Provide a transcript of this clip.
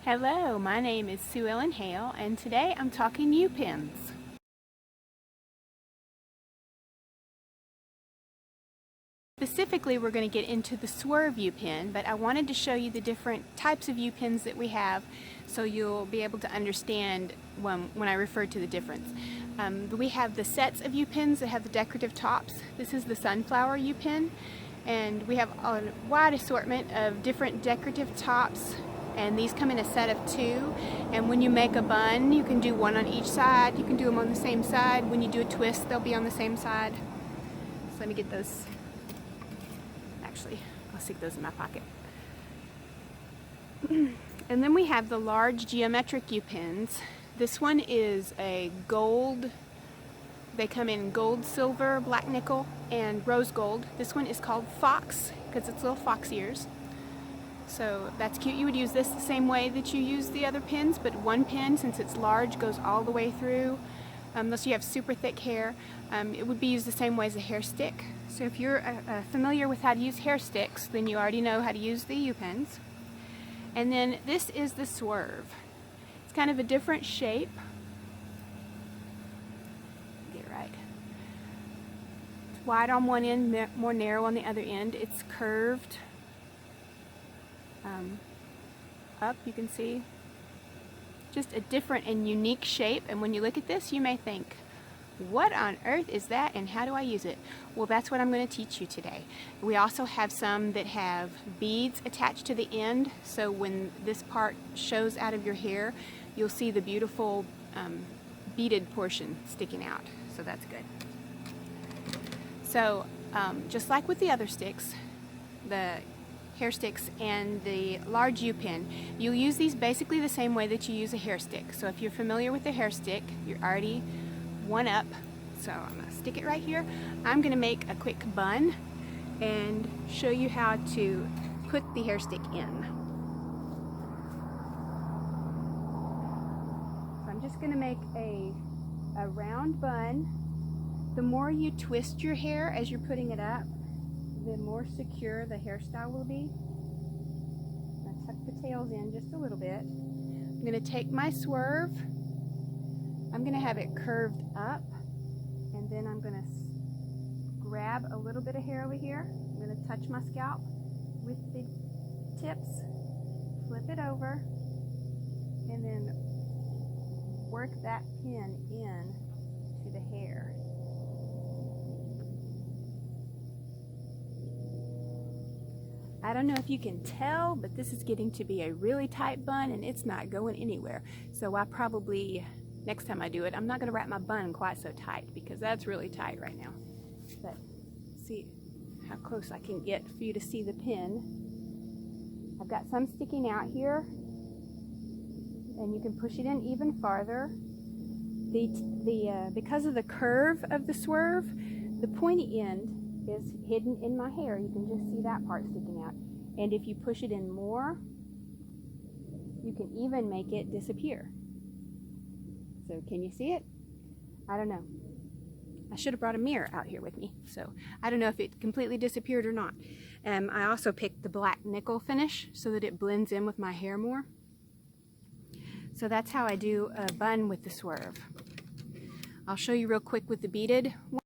Hello, my name is Sue Ellen Hale, and today I'm talking U-pins. Specifically, we're going to get into the Swerve U-pin, but I wanted to show you the different types of U-pins that we have so you'll be able to understand when I refer to the difference. We have the sets of U-pins that have the decorative tops. This is the sunflower U-pin, and we have a wide assortment of different decorative tops, and these come in a set of 2, and when you make a bun you can do one on each side. You can do them on the same side. When you do a twist they'll be on the same side. So let me get those. Actually, I'll stick those in my pocket. And then we have the large geometric U-pins. This one is a gold. They come in gold, silver, black nickel, and rose gold. This one is called Fox because it's little fox ears. So that's cute. You would use this the same way that you use the other pins, but one pin, since it's large, goes all the way through. Unless you have super thick hair, it would be used the same way as a hair stick. So if you're familiar with how to use hair sticks, then you already know how to use the U-pins. And then this is the Swerve. It's kind of a different shape. Get it right. It's wide on one end, more narrow on the other end. It's curved up, you can see. Just a different and unique shape, and when you look at this you may think, what on earth is that and how do I use it? Well, that's what I'm going to teach you today. We also have some that have beads attached to the end, so when this part shows out of your hair you'll see the beautiful beaded portion sticking out, so that's good. So just like with the other sticks, the hair sticks and the large U-pin, you'll use these basically the same way that you use a hair stick. So if you're familiar with the hair stick, you're already one up. So I'm going to stick it right here. I'm going to make a quick bun and show you how to put the hair stick in. So I'm just going to make a round bun. The more you twist your hair as you're putting it up, the more secure the hairstyle will be. I'm going to tuck the tails in just a little bit. I'm going to take my Swerve. I'm going to have it curved up, and then I'm going to grab a little bit of hair over here. I'm going to touch my scalp with the tips, flip it over, and then work that pin in to the hair. I don't know if you can tell, but this is getting to be a really tight bun and it's not going anywhere. So I probably, next time I do it, I'm not going to wrap my bun quite so tight because that's really tight right now. But see how close I can get for you to see the pin. I've got some sticking out here, and you can push it in even farther. Because of the curve of the Swerve, the pointy end is hidden in my hair. You can just see that part sticking out. And if you push it in more, you can even make it disappear. So can you see it? I don't know. I should have brought a mirror out here with me. So I don't know if it completely disappeared or not. I also picked the black nickel finish so that it blends in with my hair more. So that's how I do a bun with the Swerve. I'll show you real quick with the beaded one.